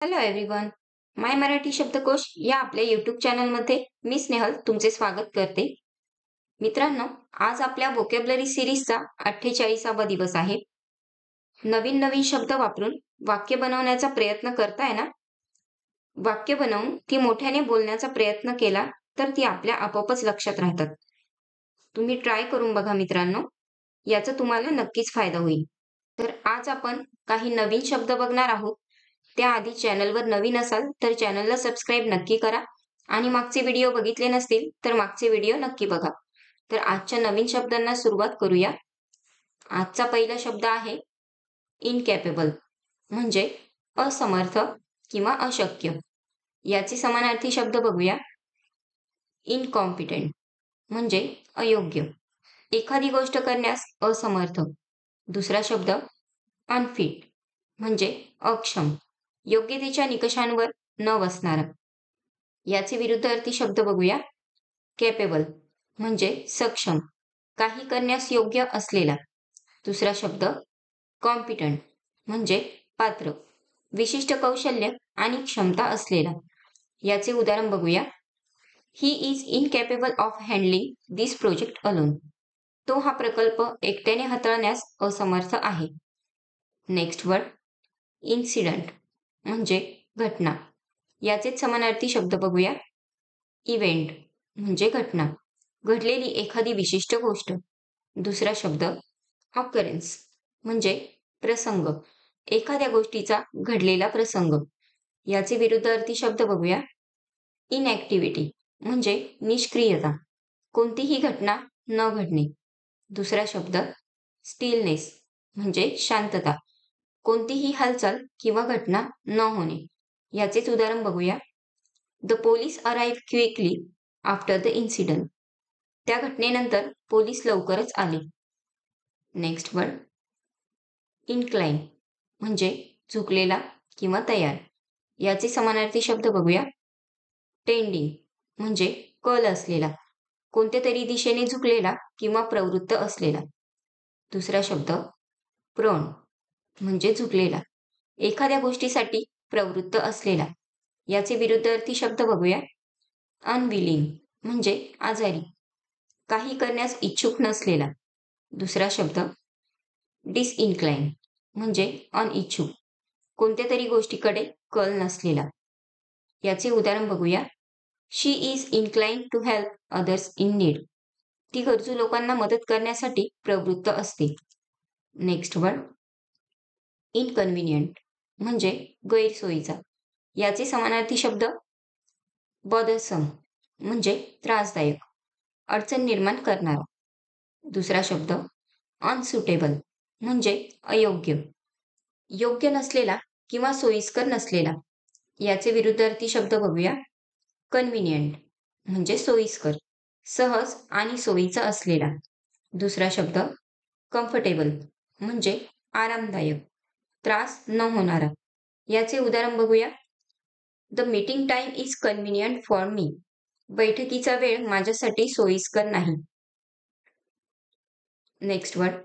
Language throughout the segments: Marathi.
Hello everyone. माय मराठी शब्दकोश या आपल्या यूट्यूब चॅनलमध्ये मी स्नेहल तुमचे स्वागत करते. मित्रांनो, आज आपल्या व्होकॅब्युलरी सिरीजचा 48वा दिवस आहे. नवीन नवीन शब्द वापरून वाक्य बनवण्याचा प्रयत्न करताय ना? वाक्य बनवून ती मोठ्याने बोलण्याचा प्रयत्न केला तर ती आपल्या आपोआपच लक्षात राहतात. तुम्ही ट्राय करून बघा मित्रांनो, याचा तुम्हाला नक्कीच फायदा होईल. तर आज आपण काही नवीन शब्द बघणार आहोत. त्याआधी चॅनलवर नवीन असाल तर चॅनलला सबस्क्राईब नक्की करा आणि मागचे व्हिडिओ बघितले नसतील तर मागचे व्हिडिओ नक्की बघा. तर आजच्या नवीन शब्दांना सुरुवात करूया. आजचा पहिला शब्द आहे इनकॅपेबल, म्हणजे असमर्थ किंवा अशक्य. याचे समानार्थी शब्द बघूया. इनकॉम्पिटंट म्हणजे अयोग्य, एखादी गोष्ट करण्यास असमर्थ. दुसरा शब्द अनफिट म्हणजे अक्षम, योग्यतेच्या निकषांवर न बसणारा. याचे विरुद्धार्थी शब्द बघूया. कॅपेबल म्हणजे सक्षम, काही करण्यास योग्य असलेला. दुसरा शब्द कॉम्पिटंट म्हणजे पात्र, विशिष्ट कौशल्य आणि क्षमता असलेला. याचे उदाहरण बघूया. He is incapable of handling this project alone. तो हा प्रकल्प एकट्याने हाताळण्यास असमर्थ आहे. नेक्स्ट वर्ड इन्सिडंट म्हणजे घटना. याचेच समानार्थी शब्द बघूया. इव्हेंट म्हणजे घटना, घडलेली एखादी विशिष्ट गोष्ट. दुसरा शब्द ऑकरन्स म्हणजे प्रसंग, एखाद्या गोष्टीचा घडलेला प्रसंग. याचे विरुद्धार्थी शब्द बघूया. इनॅक्टिव्हिटी म्हणजे निष्क्रियता, कोणतीही घटना न घडणे. दुसरा शब्द स्टिलनेस म्हणजे शांतता, कोणतीही हालचाल किंवा घटना न होणे. याचेच उदाहरण बघूया. The police arrive quickly after the incident. त्या घटनेनंतर पोलीस लवकरच आले. नेक्स्ट वर्ड इन्क्लाइन म्हणजे झुकलेला किंवा तयार. याचे समानार्थी शब्द बघूया. टेंडिंग म्हणजे कल असलेला, कोणत्या तरी दिशेने झुकलेला किंवा प्रवृत्त असलेला. दुसरा शब्द प्रोन म्हणजे झुकलेला, एखाद्या गोष्टीसाठी प्रवृत्त असलेला. याचे विरुद्धार्थी शब्द बघूया. अनविलिंग म्हणजे आजारी, काही करण्यास इच्छुक नसलेला. दुसरा शब्द डिसइन्क्लाइन म्हणजे अनइच्छुक, कोणत्या तरी गोष्टीकडे कल नसलेला. याचे उदाहरण बघूया. She is incline to help others in need. ती गरजू लोकांना मदत करण्यासाठी प्रवृत्त असते. नेक्स्ट वर्ड इनकन्व्हिनियंट म्हणजे गैरसोयीचा. याचे समानार्थी शब्द बॉदरसम म्हणजे त्रासदायक, अडचण निर्माण करणारा. दुसरा शब्द अनसुटेबल म्हणजे अयोग्य, योग्य नसलेला किंवा सोयीस्कर नसलेला. याचे विरुद्धार्थी शब्द बघूया. कन्व्हिनियंट म्हणजे सोयीस्कर, सहज आणि सोयीचा असलेला. दुसरा शब्द कम्फर्टेबल म्हणजे आरामदायक, त्रास न होणारा. याचे उदाहरण बघूया. The meeting time is convenient for me. बैठकीचा वेळ माझ्यासाठी सोयीस्कर नाही. नेक्स्ट वर्ड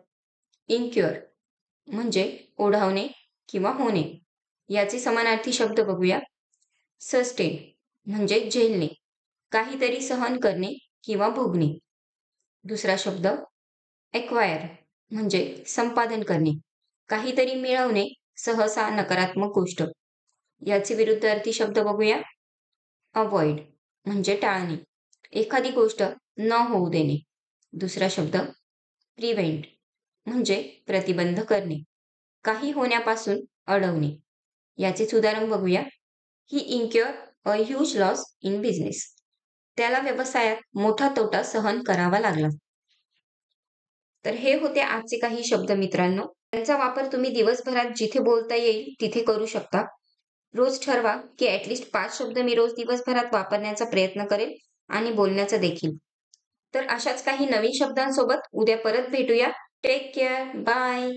इनक्युअर म्हणजे ओढावणे किंवा होणे. याचे समानार्थी शब्द बघूया. सस्टेन म्हणजे झेलणे, काहीतरी सहन करणे किंवा भोगणे. दुसरा शब्द एक्वायर म्हणजे संपादन करणे, काहीतरी मिळवणे, सहसा नकारात्मक गोष्ट. याचे विरुद्धार्थी शब्द बघूया. अवॉइड म्हणजे टाळणे, एखादी गोष्ट न होऊ देणे. दुसरा शब्द प्रिव्हेंट म्हणजे प्रतिबंध करणे, काही होण्यापासून अडवणे. याचेच उदाहरण बघूया. He incur a huge loss in business. त्याला व्यवसायात मोठा तोटा सहन करावा लागला. तर हे होते आजचे काही शब्द मित्रांनो. त्यांचा वापर तुम्ही दिवसभरात जिथे बोलता येईल तिथे करू शकता. रोज ठरवा की ॲटलिस्ट 5 शब्द मी रोज दिवसभरात वापरण्याचा प्रयत्न करेल आणि बोलण्याचा देखील. तर अशाच काही नवीन शब्दांसोबत उद्या परत भेटूया. Take care. बाय.